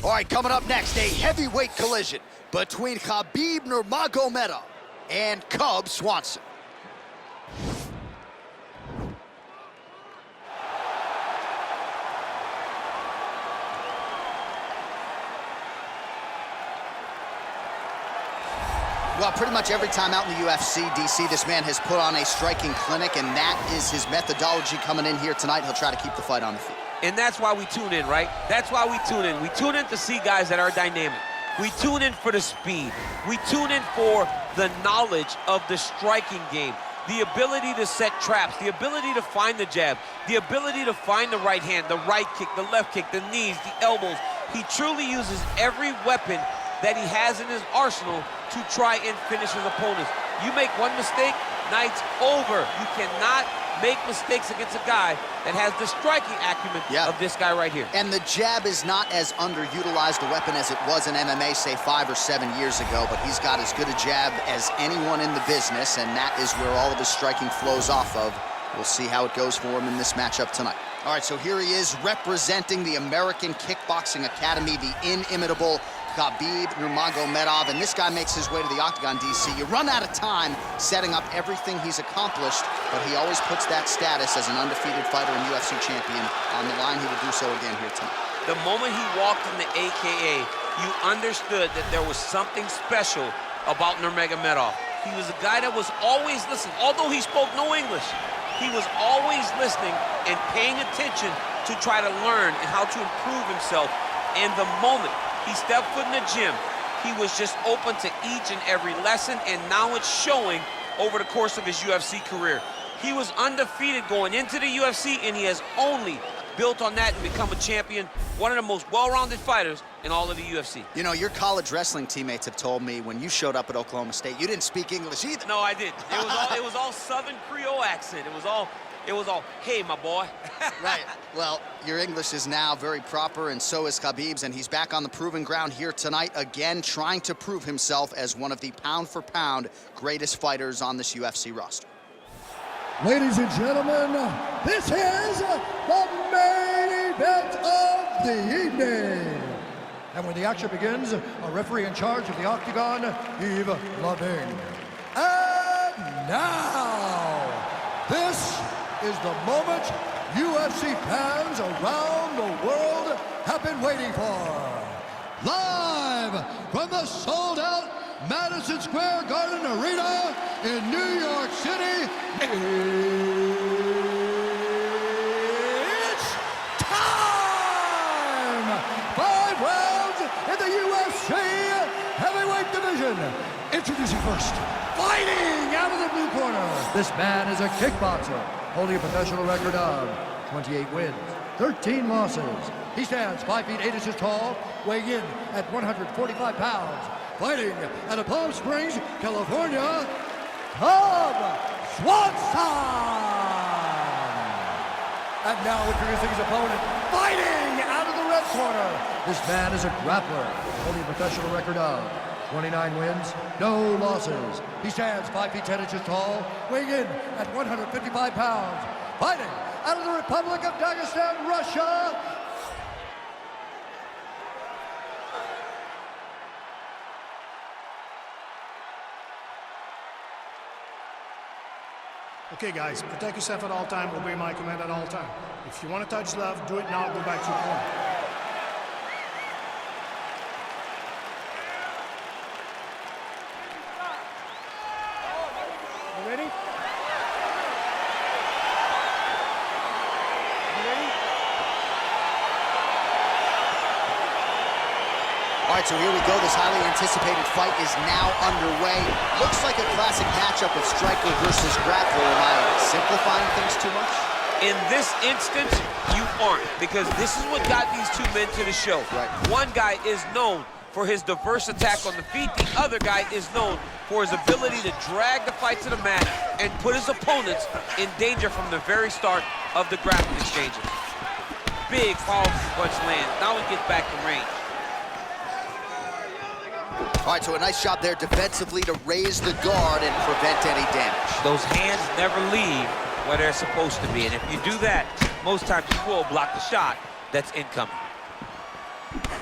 All right, coming up next, a heavyweight collision between Khabib Nurmagomedov and Cub Swanson. Well, pretty much every time out in the UFC, DC, this man has put on a striking clinic, and that is his methodology coming in here tonight. He'll try to keep the fight on the feet. And that's why we tune in, right? That's why we tune in. We tune in to see guys that are dynamic. We tune in for the speed. We tune in for the knowledge of the striking game, the ability to set traps, the ability to find the jab, the ability to find the right hand, the right kick, the left kick, the knees, the elbows. He truly uses every weapon that he has in his arsenal to try and finish his opponents. You make one mistake, night's over. You cannot make mistakes against a guy that has the striking acumen of this guy right here. And the jab is not as underutilized a weapon as it was in MMA, say 5 or 7 years ago, but he's got as good a jab as anyone in the business, and that is where all of his striking flows off of. We'll see how it goes for him in this matchup tonight. All right, so here he is representing the American Kickboxing Academy, the inimitable Khabib Nurmagomedov, and this guy makes his way to the octagon, DC. You run out of time setting up everything he's accomplished, but he always puts that status as an undefeated fighter and UFC champion on the line. He will do so again here tonight. The moment he walked in the AKA, you understood that there was something special about Nurmagomedov. He was a guy that was always listening. Although he spoke no English, he was always listening and paying attention to try to learn and how to improve himself. And the moment he stepped foot in the gym, he was just open to each and every lesson, and now it's showing over the course of his UFC career. He was undefeated going into the UFC, and he has only built on that and become a champion, one of the most well-rounded fighters in all of the UFC. You know, your college wrestling teammates have told me when you showed up at Oklahoma State, you didn't speak English either. No, I didn't. It was all Southern Creole accent. It was all, hey, my boy. Right. Well, your English is now very proper, and so is Khabib's, and he's back on the proving ground here tonight, again, trying to prove himself as one of the pound-for-pound greatest fighters on this UFC roster. Ladies and gentlemen, this is the main event of the evening. And when the action begins, a referee in charge of the octagon, Yves Lavigne. And now, this is the moment UFC fans around the world have been waiting for. Live from the sold-out Madison Square Garden Arena in New York City, it's time! 5 rounds in the UFC heavyweight division. Introducing first, fighting out of the blue corner. This man is a kickboxer, holding a professional record of 28 wins, 13 losses. He stands 5 feet 8 inches tall, weighing in at 145 pounds. Fighting out of Palm Springs, California, Cub Swanson! And now introducing his opponent, fighting out of the red corner. This man is a grappler, holding a professional record of 29 wins, no losses. He stands 5 feet 10 inches tall, weighing in at 155 pounds. Fighting out of the Republic of Dagestan, Russia, Okay, guys, protect yourself at all time, obey my command at all time. If you want to touch love, do it now, go back to your corner. You ready? You ready? All right, so here we go. This highly anticipated fight is now underway. Looks like a classic matchup of striker versus grappler. Am I simplifying things too much? In this instance, you aren't, because this is what got these two men to the show. Right. One guy is known for his diverse attack on the feet. The other guy is known for his ability to drag the fight to the mat and put his opponents in danger from the very start of the grappling exchanges. Big, powerful punch lands. Now he gets back in range. All right, so a nice job there defensively to raise the guard and prevent any damage. Those hands never leave where they're supposed to be, and if you do that, most times you will block the shot that's incoming.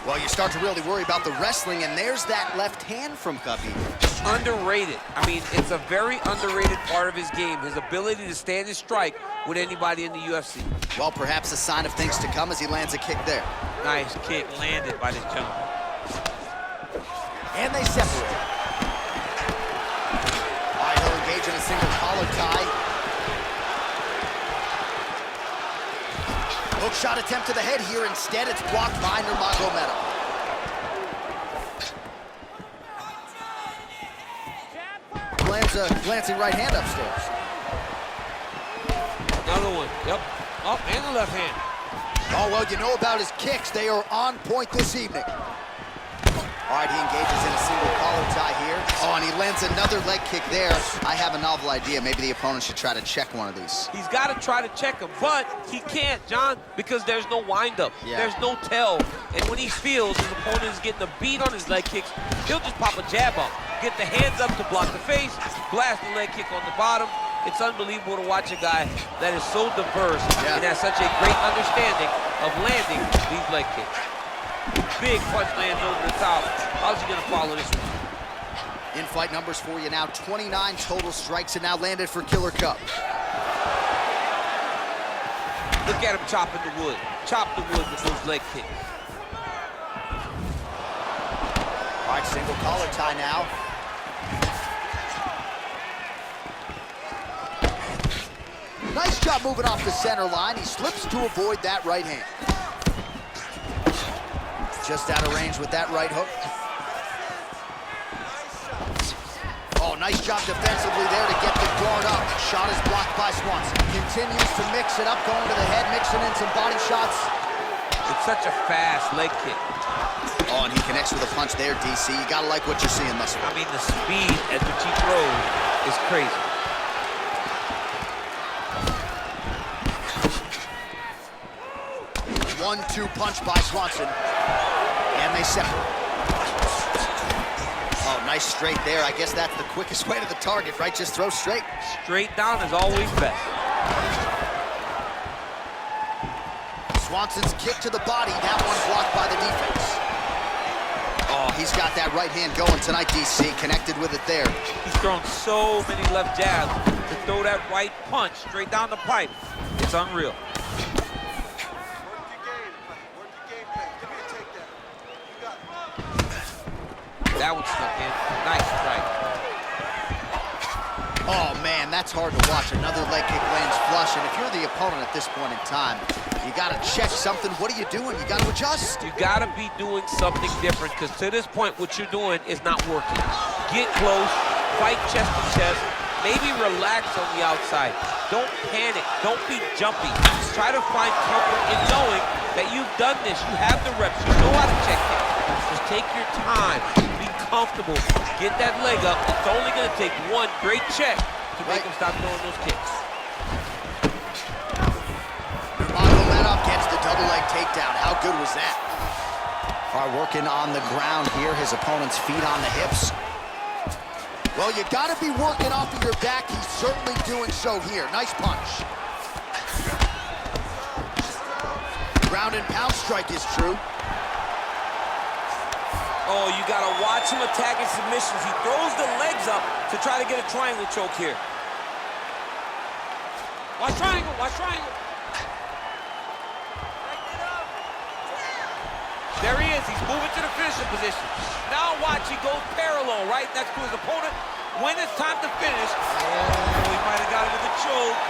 Well, you start to really worry about the wrestling, and there's that left hand from Khabib. Underrated. I mean, it's a very underrated part of his game, his ability to stand and strike with anybody in the UFC. Well, perhaps a sign of things to come as he lands a kick there. Nice kick landed by this gentleman. And they separate. All right, he'll engage in a single collar tie. Hook shot attempt to the head here. Instead, it's blocked by Nurmagomedov. Lands a glancing right hand upstairs. Another one. Yep. Up and the left hand. Oh, well, you know about his kicks. They are on point this evening. All right, he engages in a single collar tie here. Oh, and he lands another leg kick there. I have a novel idea. Maybe the opponent should try to check one of these. He's got to try to check him, but he can't, John, because there's no windup. Yeah. There's no tell. And when he feels his opponent is getting a beat on his leg kicks, he'll just pop a jab up, get the hands up to block the face, blast the leg kick on the bottom. It's unbelievable to watch a guy that is so diverse and has such a great understanding of landing these leg kicks. Big punch lands over the top. How's he gonna follow this one? In-fight numbers for you now. 29 total strikes and now landed for Killer Cub. Look at him chopping the wood. Chop the wood with those leg kicks. All right, single collar tie now. Nice job moving off the center line. He slips to avoid that right hand. Just out of range with that right hook. Oh, nice job defensively there to get the guard up. Shot is blocked by Swanson. Continues to mix it up, going to the head, mixing in some body shots. It's such a fast leg kick. Oh, and he connects with a punch there, DC. You gotta like what you're seeing thus far. I mean, the speed at which he throws is crazy. 1-2 punch by Swanson. And they separate. Oh, nice straight there. I guess that's the quickest way to the target, right? Just throw straight. Straight down is always best. Swanson's kick to the body. That one blocked by the defense. Oh, he's got that right hand going tonight, DC. Connected with it there. He's thrown so many left jabs to throw that right punch straight down the pipe. It's unreal. That one stuck in. Nice strike. Oh, man, that's hard to watch. Another leg kick lands flush, and if you're the opponent at this point in time, you got to check something. What are you doing? You got to adjust. You got to be doing something different, because to this point, what you're doing is not working. Get close, fight chest to chest, maybe relax on the outside. Don't panic. Don't be jumpy. Try to find comfort in knowing that you've done this. You have the reps. You know how to check it. Just take your time. Comfortable, get that leg up. It's only going to take one great check to make him stop throwing those kicks. Nurmagomedov gets the double leg takedown. How good was that? All right, working on the ground here. His opponent's feet on the hips. Well, you got to be working off of your back. He's certainly doing so here. Nice punch. Ground and pound strike is true. Oh, you got to watch him attacking submissions. He throws the legs up to try to get a triangle choke here. Watch triangle, watch triangle. There he is. He's moving to the finishing position. Now watch, he goes parallel right next to his opponent. When it's time to finish, oh, he might have got him with a choke.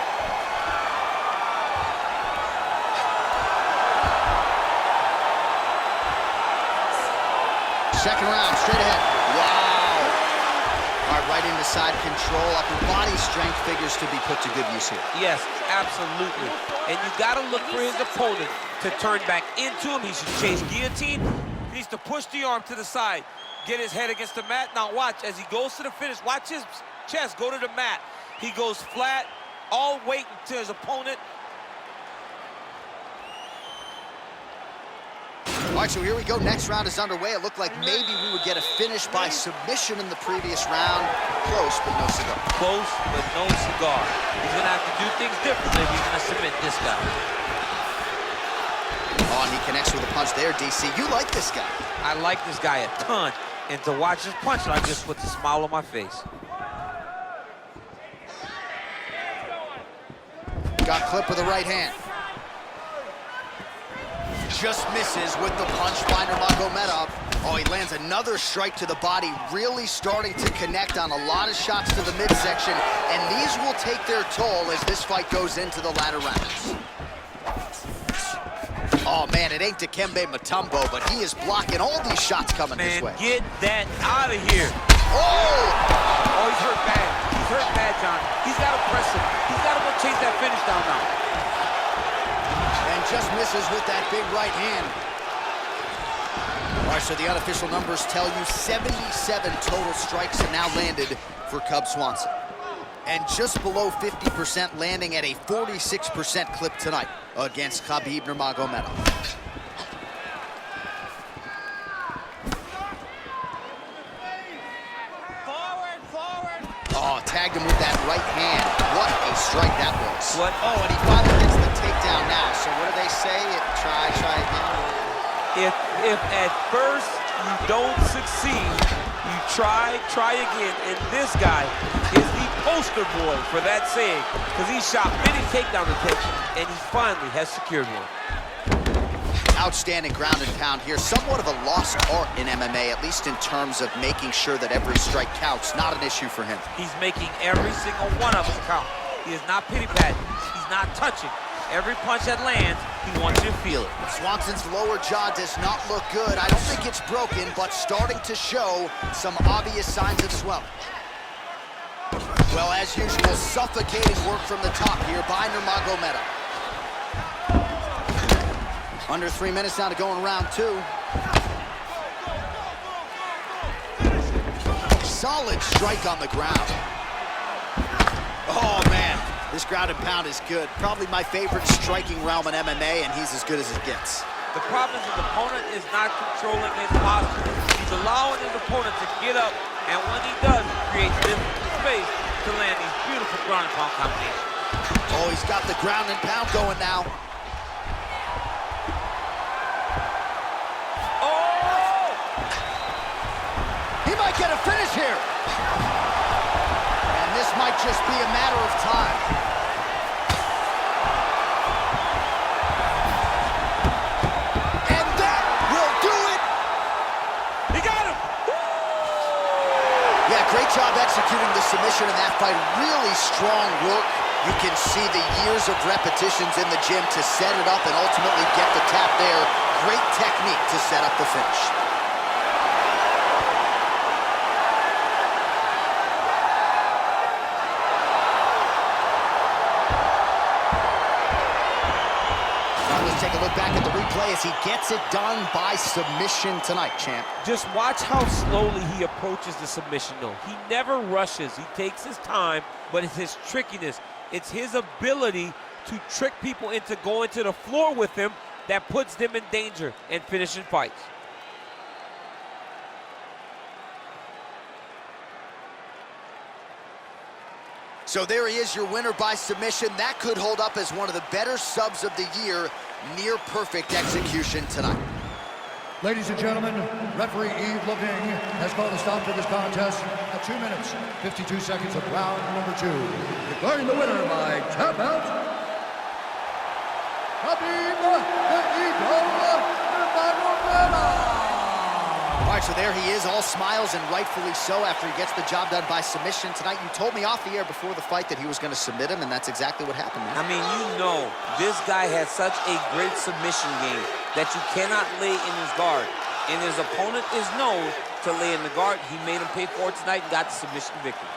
Second round, straight ahead. Wow. All right, right into side control. Upper body strength figures to be put to good use here. Yes, absolutely. And you got to look for his opponent to turn back into him. He should chase guillotine. He needs to push the arm to the side, get his head against the mat. Now watch, as he goes to the finish, watch his chest go to the mat. He goes flat, all weight to his opponent. All right, so here we go. Next round is underway. It looked like maybe we would get a finish by submission in the previous round. Close, but no cigar. Close, but no cigar. He's going to have to do things differently if he's going to submit this guy. Oh, and he connects with a punch there, DC. You like this guy. I like this guy a ton. And to watch his punch, I just puts a smile on my face. Got clipped with the right hand. Just misses with the punch by Nurmagomedov. Oh, he lands another strike to the body, really starting to connect on a lot of shots to the midsection, and these will take their toll as this fight goes into the latter rounds. Oh, man, it ain't Dikembe Mutombo, but he is blocking all these shots coming his way. Get that out of here. Oh! Oh, he's hurt bad. He's hurt bad, John. He's got to press him. He's got to go chase that finish down now. And just misses with that big right hand. All right, so the unofficial numbers tell you 77 total strikes have now landed for Cub Swanson. And just below 50% landing at a 46% clip tonight against Khabib Nurmagomedov. Forward. Oh, tagged him with that right hand. What a strike that was. What? Oh, and he finally gets the takedown now. So what do they say? Try again. If at first you don't succeed, you try again. And this guy is the poster boy for that saying, because he shot many takedown attempts, and he finally has secured one. Outstanding ground and pound here. Somewhat of a lost art in MMA, at least in terms of making sure that every strike counts. Not an issue for him. He's making every single one of us count. He is not pity-patting. He's not touching. Every punch that lands, he wants you to feel it. Swanson's lower jaw does not look good. I don't think it's broken, but starting to show some obvious signs of swelling. Well, as usual, suffocating work from the top here by Nurmagomedov. Under 3 minutes now to go in round 2. Solid strike on the ground. Oh, man. This ground and pound is good. Probably my favorite striking realm in MMA, and he's as good as it gets. The problem is his opponent is not controlling his posture. He's allowing his opponent to get up, and when he does, he creates difficult space to land these beautiful ground and pound combinations. Oh, he's got the ground and pound going now. Oh! He might get a finish here. And this might just be a matter of time. Great job executing the submission in that fight. Really strong work. You can see the years of repetitions in the gym to set it up and ultimately get the tap there. Great technique to set up the finish. Let's take a look back at the replay as he gets it done by submission tonight, champ. Just watch how slowly he approaches the submission, though. He never rushes. He takes his time, but it's his trickiness. It's his ability to trick people into going to the floor with him that puts them in danger and finishing fights. So there he is, your winner by submission. That could hold up as one of the better subs of the year. Near perfect execution tonight. Ladies and gentlemen, referee Yves Leving has called a stop to this contest at 2 minutes, 52 seconds of round number 2. Declaring the winner by tap out, Khabib Nurmagomedov. All right, so there he is, all smiles and rightfully so after he gets the job done by submission tonight. You told me off the air before the fight that he was going to submit him, and that's exactly what happened, man. I mean, you know, this guy has such a great submission game that you cannot lay in his guard. And his opponent is known to lay in the guard. He made him pay for it tonight and got the submission victory.